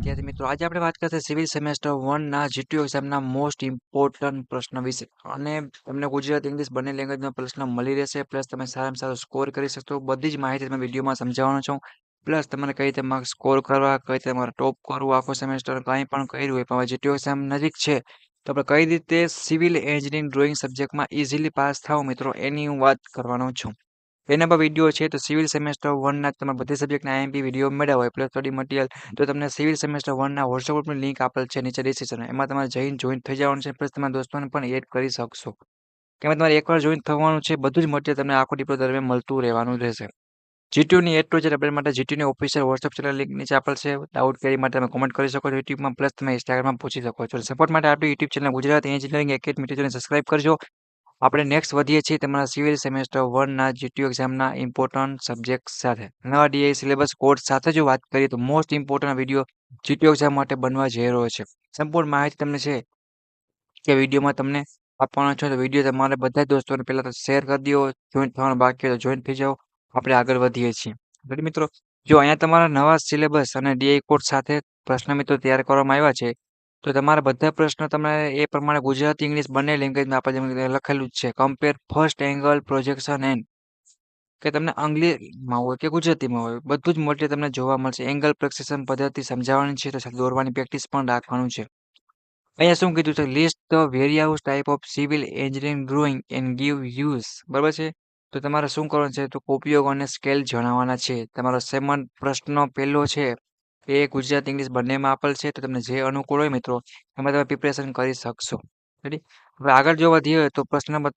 વિદ્યાર્થી મિત્રો, આજે આપણે વાત કરશે સિવિલ સેમેસ્ટર 1 ના જીટીયુ એક્ઝામના મોસ્ટ ઇમ્પોર્ટન્ટ પ્રશ્ન વિશે. અને તમને ગુજરાતી ઇંગ્લિશ બંને લેંગ્વેજનો પ્રશ્ન મળી રહેશે. પ્લસ તમે સારામાં સારો સ્કોર કરી શકશો. બધી જ માહિતી તમે વિડીયોમાં સમજાવવાનો છું. પ્લસ તમારે કઈ રીતે માર્ક્સ સ્કોર કરવા, કઈ રીતે તમારે ટોપ કરવું આખો સેમેસ્ટર, કંઈ પણ કર્યું હોય પણ હવે જીટીયુ એક્ઝામ નજીક છે તો આપણે કઈ રીતે સિવિલ એન્જિનિયરિંગ ડ્રોઈંગ સબ્જેક્ટમાં ઇઝીલી પાસ થાવ મિત્રો, એની હું વાત કરવાનો છું. એના પર વિડીયો છે તો સિવિલ સેમેસ્ટર 1 ના તમારા બધી સબ્જેક્ટના આઈએમપી વિડીયો મેળવ્યા હોય પ્લસ સ્ટડી મટીરિયલ, તો તમને સિવિલ સેમેસ્ટર 1 ના વોટ્સએપ ગ્રુપની લિંક આપેલ છે નીચે ડિસ્ક્રિપ્શન. એમાં તમારે જઈને જોઈન થઈ જવાનું છે. પ્લસ તમારા દોસ્તોને પણ એડ કરી શકશો. કેમ તમારે એકવાર જોઈન થવાનું છે, બધું જ મટીરિયલ તમને આખો ડિપ્લો દરમિયાન મળતું રહેવાનું રહેશે. જીટીયુની એ ટુ ઝેડ અપડેટ માટે જીટીયુની ઓફિશિયલ વોટ્સએપ ચેનલ લિંક નીચે આપેલ છે. ડાઉટ ક્વેરી માટે તમે કોમેન્ટ કરી શકો છો યુટ્યુબમાં, પ્લસ તમે ઇન્સ્ટાગ્રામમાં પૂછી શકો છો. સપોર્ટ માટે આપણી YouTube channel Gujarat engineering academy ટીચરને સબસ્ક્રાઇબ કરજો. આપણે નેક્સ્ટ વધીએ છીએ તમારા સિવિલ સેમેસ્ટર 1 ના જીટીયુ એક્ઝામના ઇમ્પોર્ટન્ટ સબ્જેક્ટ સાથે. નવા ડીઆઈ સિલેબસ કોડ સાથે જો વાત કરીએ તો most important video GTU exam માટે બનવા જઈ રહ્યો છે. સંપૂર્ણ માહિતી તમને છે કે વિડીયોમાં તમને આપવાનો છો. તો વિડીયો તમારે બધા જ દોસ્તોને પહેલા તો શેર કરી દો. જોઈન થવાનું બાકી હોય તો જોઈન થઈ જાઓ. આપણે આગળ વધીએ છીએ. રેડી મિત્રો, જો અહીંયા તમારા નવા સિલેબસ અને ડીઆઈ કોડ સાથે પ્રશ્ન મિત્રો તૈયાર કરવામાં આવ્યા છે. તો તમારા બધા પ્રશ્નો તમે એ પ્રમાણે ગુજરાતી ઇંગ્લિશ બંને લેંગ્વેજમાં આપણે લખેલું જ છે. Compare first angle projection and, કે તમને અંગ્રેજીમાં હોય કે ગુજરાતીમાં હોય બધું જ મટીરિયલ તમને જોવા મળશે. એંગલ પ્રક્ષેપણ પદ્ધતિ સમજાવવાની છે, તો સાથે દોરવાની પ્રેક્ટિસ પણ રાખવાનું છે. અહીંયા શું કીધું છે, list the various type of civil engineering drawing and give use. બરાબર છે. તો તમારે શું કરવાનું છે, તો ઉપયોગ અને સ્કેલ જણાવવાના છે. તમારો સેમન પ્રશ્ન પહેલો છે એ ગુજરાતી ઇંગ્લિશ બંનેમાં આપેલ છે. તો તમને જે અનુકૂળ હોય મિત્રો એમાં તમે પ્રિપરેશન કરી શકશો. રેડી. હવે આગળ જો વધીએ તો પ્રશ્ન નંબર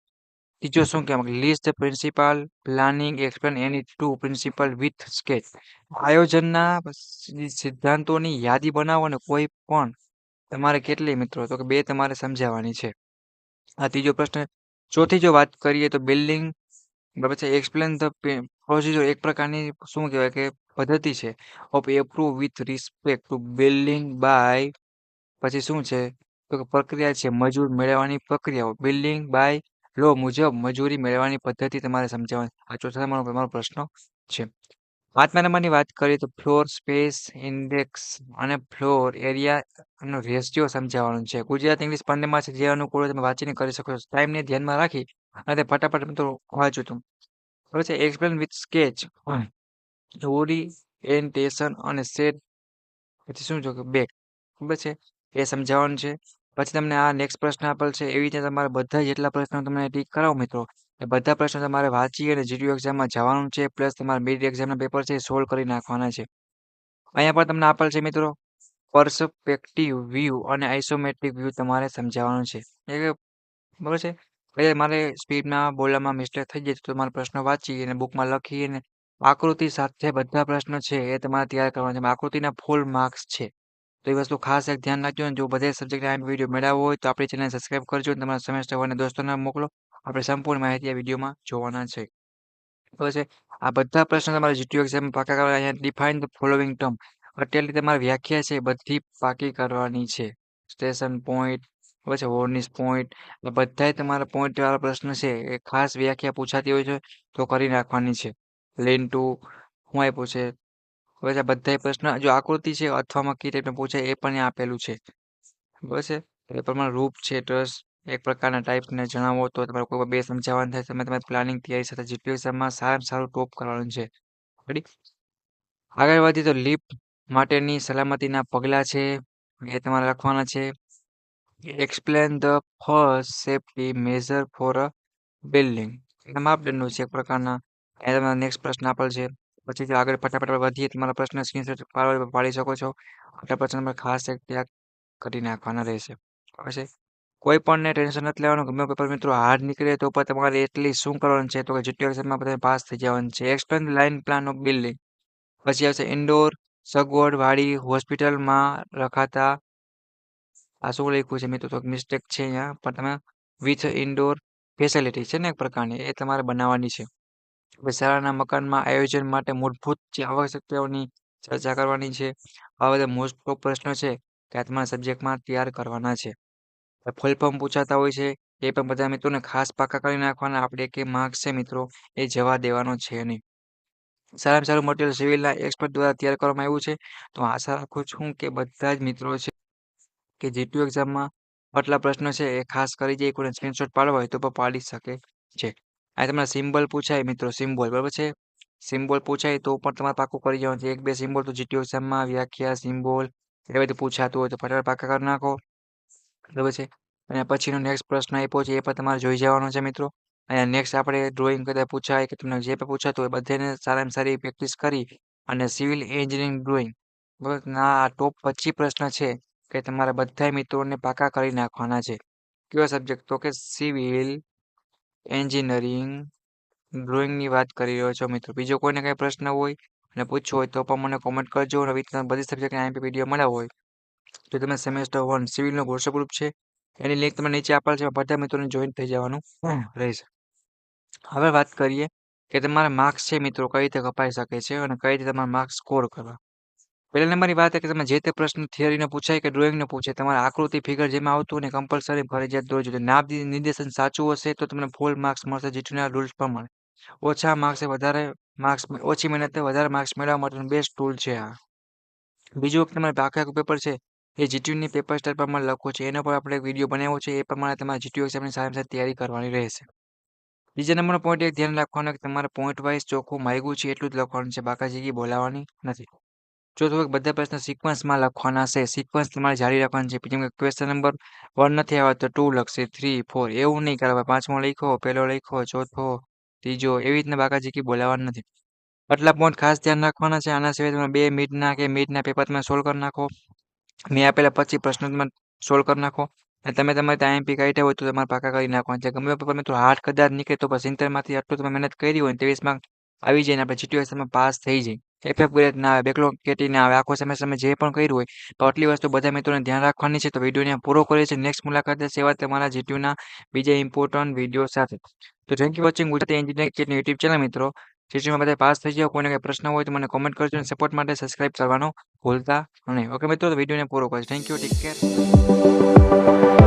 ત્રીજો શું કહેવાય, list the principle planning explain any two principle with sketch. આયોજનના સિદ્ધાંતોની યાદી બનાવો ને કોઈ પણ તમારે કેટલી મિત્રો, તો કે 2 તમારે સમજાવવાની છે. આ ત્રીજો પ્રશ્ન. ચોથી જો વાત કરીએ તો બિલ્ડિંગ, બરાબર છે, એક્સપ્લેન ધ પ્રોસિજર, એક પ્રકારની શું કહેવાય કે પદ્ધતિ છે of approve with respect to building by, પછી શું છે તો કે પ્રક્રિયા છે મજૂર મેળવવાની પ્રક્રિયાઓ, બિલ્ડિંગ બાય લો મુજબ મજૂરી મેળવવાની પદ્ધતિ તમારે સમજાવવાની. આ ચોથા નંબરનો તમારો પ્રશ્ન છે. 5મા નંબરની વાત કરીએ તો ફ્લોર સ્પેસ ઇન્ડેક્સ અને ફ્લોર એરિયા નો રેશિયો સમજાવવાનું છે. ગુજરાતી ઇંગ્લિશ બંનેમાં છે, જે અનુકૂળ હોય તમે વાંચીને કરી શકો છો. ટાઈમને ધ્યાનમાં રાખી અને ફટાફટ મિત્રો વાંચું તું. બરાબર છે. એક્સપ્લેન વિથ સ્કેચ, ઓરિએન્ટેશન અને સેટ, પછી શું છે કે બેક, બરાબર છે, એ સમજાવવાનું છે. પછી તમને આ નેક્સ્ટ પ્રશ્ન આપેલ છે. એવી રીતે તમારે બધા જેટલા પ્રશ્નો તમને ટીક કરાવો મિત્રો, એ બધા પ્રશ્નો તમારે વાંચી અને જીટીયુ એક્ઝામમાં જવાનું છે. પ્લસ તમારા મિડ એક્ઝામના પેપર છે એ સોલ્વ કરી નાખવાના છે. અહીંયા પણ તમને આપેલ છે મિત્રો પર્સપેક્ટિવ વ્યૂ અને આઇસોમેટ્રિક વ્યૂ તમારે સમજાવવાનું છે. એ બરાબર છે. એટલે મારે સ્પીડમાં બોલવામાં મિસ્ટેક થઈ જાય તો તમારે પ્રશ્નો વાંચી અને બુકમાં લખી અને આકૃતિ સાથે બધા પ્રશ્નો છે એ તમારે તૈયાર કરવાના છે. આકૃતિના ફૂલ માર્ક્સ છે. તો એ વસ્તુ ખાસ એક ધ્યાન રાખજો. અને જો બધા સબ્જેક્ટના આ વિડીયો મેળવવો હોય તો આપણી ચેનલ સબસ્ક્રાઇબ કરજો અને તમારા સેમેસ્ટર 1 દોસ્તોને મોકલો. આપણે સંપૂર્ણ માહિતી આ વિડીયોમાં જોવાના છે. બરાબર છે. આ બધા પ્રશ્નો તમારે જીટીયુ એક્ઝામમાં પાકા કરવા. અહીંયા ડિફાઇન ધ ફોલોવિંગ ટર્મ, અત્યારની તમારી વ્યાખ્યા છે એ બધી પાકી કરવાની છે. સ્ટેશન પોઈન્ટ, પછી વોર્નિશ પોઈન્ટ, બધાય તમારા પોઈન્ટ વાળા પ્રશ્ન છે એ ખાસ વ્યાખ્યા પૂછાતી હોય છે તો કરી નાખવાની છે. લેન ટુ શું આપ્યું છે, પછી આ બધાય પ્રશ્ન જો આકૃતિ છે અથવામાં કઈ ટાઈપનું પૂછાય એ પણ અહીંયા આપેલું છે. બરાબર છે. એ પ્રમાણે રૂપ છે, ટ્રસ એક પ્રકારના ટાઈપને જણાવો તો તમારે કોઈ 2 સમજાવવાનું થાય. તમે તમારી પ્લાનિંગ તૈયારી સાથે જીટીયુ એક્ઝામમાં સારામાં સારું ટોપ કરવાનું છે. રેડી. આગળ વધીએ તો લિફ્ટ માટેની સલામતીના પગલાં છે એ તમારે લખવાના છે. Explain the first safety measure for a building, એના માપદંડો છે એક પ્રકારના. એ તમારે નેક્સ્ટ પ્રશ્ન આપેલ છે. પછી જો આગળ ફટાફટ વધીએ તમારા પ્રશ્ન સ્ક્રીનશોટ પાડી શકો છો. આટલા પ્રશ્ન તમારે ખાસ એક ત્યાગ કરી નાખવાના રહેશે. પછી કોઈ પણને ટેન્શન નથી લેવાનું. ગમે પેપર મિત્રો હાર્ડ નીકળે તો પણ તમારે એટલી શું કરવાનું છે, તો કે જીટીયુ એક્ઝામમાં તમે પાસ થઈ જવાનું છે. Explain the line plan of building, પછી આવશે ઇન્ડોર સગવડવાળી હોસ્પિટલમાં રખાતા, આ શું લખ્યું છે મિત્રો તો મિસ્ટેક છે અહીંયા, પણ તમે વિથ ઇન્ડોર ફેસિલિટી છે ને એક પ્રકારની એ તમારે બનાવવાની છે. હવે શાળાના મકાનમાં આયોજન માટે મૂળભૂત જે આવશ્યકતાઓની ચર્ચા કરવાની છે. આ બધા મોસ્ટ ઓફ પ્રશ્નો છે કે આ તમારા સબ્જેક્ટમાં તૈયાર કરવાના છે. ફૂલ ફોર્મ પૂછાતા હોય છે એ પણ બધા મિત્રોને ખાસ પાકા કરી નાખવાના. આપણે કે માર્ક્સ છે મિત્રો એ જવા દેવાનો છે નહીં. સારામાં સારું મટીરિયલ સિવિલના એક્સપર્ટ દ્વારા તૈયાર કરવામાં આવ્યું છે. તો આશા રાખું છું કે બધા જ મિત્રો છે કે જીટીયુ એક્ઝામમાં આટલા પ્રશ્નો છે એ ખાસ કરી જે કોઈને સ્ક્રીનશોટ પાડવા હોય તો પણ પાડી શકે છે. આ તમને સિમ્બોલ પૂછાય મિત્રો, સિમ્બોલ બરાબર છે. સિમ્બોલ પૂછાય તો પણ તમારે પાકું કરી જવાનું છે. એક બે સિમ્બોલ તો જીટીયુ એક્ઝામમાં વ્યાખ્યા સિમ્બોલ એ બધું પૂછાતું હોય તો ફટાફટ પાકા કરી નાખો. બરાબર છે. અને પછીનો નેક્સ્ટ પ્રશ્ન આપ્યો છે એ પણ તમારે જોઈ જવાનો છે મિત્રો. અને નેક્સ્ટ આપણે ડ્રોઈંગ કદાચ પૂછાય કે તમને જે પણ પૂછાતું હોય બધાને સારામાં સારી પ્રેક્ટિસ કરી અને સિવિલ એન્જિનિયરિંગ ડ્રોઈંગ બરાબર ના ટોપ 25 પ્રશ્ન છે કે તમારા બધા મિત્રોને પાકા કરી નાખવાના છે. કયો સબ્જેક્ટ? તો કે સિવિલ એન્જિનિયરિંગ ડ્રોઈંગની વાત કરી રહ્યો છો મિત્રો. બીજો કોઈને કંઈ પ્રશ્ન હોય અને પૂછવો હોય તો પણ મને કોમેન્ટ કરજો. અને આવી રીતના બધી સબ્જેક્ટના આઈએમપી વિડીયો મળ્યા હોય તો તમે સેમેસ્ટર 1 સિવિલનો વોટ્સઅપ ગ્રુપ છે એની લિંક તમને નીચે આપેલ છે. બધા મિત્રોને જોઈન થઈ જવાનું રહેશે. હવે વાત કરીએ કે તમારા માર્ક્સ છે મિત્રો કઈ રીતે કપાઈ શકે છે અને કઈ રીતે તમારા માર્ક્સ સ્કોર કરવા. પહેલા નંબરની વાત કે તમે જે તે પ્રશ્ન થિયરીનો પૂછાય કે ડ્રોઈંગનો પૂછાય તમારે આકૃતિ ફિગર જેમાં આવતું હોય ને કમ્પલસરી ફરજિયાત દોરજો. નામ નિર્દેશન સાચું હશે તો તમને ફૂલ માર્ક્સ મળશે જીટીયુના રૂલ્સ પ્રમાણે. ઓછા માર્ક્સે વધારે માર્ક્સ, ઓછી મહેનતે વધારે માર્ક્સ મેળવવા માટેનું બેસ્ટ ટૂલ છે આ. બીજું એક તમારે આખું પેપર છે એ જીટીયુની પેપર સ્ટાઇલ પ્રમાણે લખો છે. એનો પણ આપણે એક વિડીયો બનાવ્યો છે. એ પ્રમાણે તમારે જીટીયુ એક્ઝામની સારી તૈયારી કરવાની રહેશે. બીજા નંબરનો પોઈન્ટ એક ધ્યાન રાખવાનો કે તમારે પોઈન્ટ વાઇઝ ચોખ્ખું માગ્યું છે એટલું જ લખવાનું છે. બાકાજીકી બોલાવવાની નથી. ચોથું એક બધા પ્રશ્ન સિક્વન્સમાં લખવાના છે. સિક્વન્સ તમારે જારી રાખવાની છે. જેમ કે ક્વેશ્ચન નંબર 1 નથી આવ્યો તો 2 લખશે, 3, 4 એવું નહીં કરવા. પાંચમો લખ્યો, પહેલો લખ્યો, ચોથો, ત્રીજો એવી રીતના બાકાજીકી બોલાવવાની નથી. આટલા પોઈન્ટ ખાસ ધ્યાન રાખવાના છે. આના સિવાય તમે 2 મિડના પેપર તમે સોલ્વ કરી નાખો. મેં આપેલા 25 પ્રશ્નો તમે સોલ્વ કરી નાખો. અને તમે તમારે આઈએમપી કાઢ્યા હોય તો તમારે પાકા કરી નાખવાના છે. ગમે પેપર મિત્રો હાર્ડ કદાચ નીકળે તો પણ 70માંથી આટલું તમે મહેનત કરી હોય 23 માર્ક આવી જાય ને આપણે જીટીયુ એક્ઝામમાં પાસ થઈ જાય. એફએફ ગ્રેડ ના આવે, બેકલોગ કેટી ના આવે, આખો સેમેસ્ટર તમે જે પણ કર્યું હોય તો આટલી વસ્તુ બધા મિત્રોને ધ્યાન રાખવાની છે. તો વિડીયોને પૂરો કરીએ છીએ. નેક્સ્ટ મુલાકાત સેવા તમારા જીટીયુના બીજા ઇમ્પોર્ટન્ટ વિડીયો સાથે. તો thank you watching Gujarati engineering YouTube channel મિત્રો. જીટીયુમાં બધા પાસ થઈ જાઓ. કોઈને કંઈ પ્રશ્ન હોય તો મને કોમેન્ટ કરજો અને સપોર્ટ માટે સબસ્ક્રાઇબ કરવાનો ભૂલતા નહીં. ઓકે મિત્રો, તો વિડીયોને પૂરો કરીશ. Thank you, take care.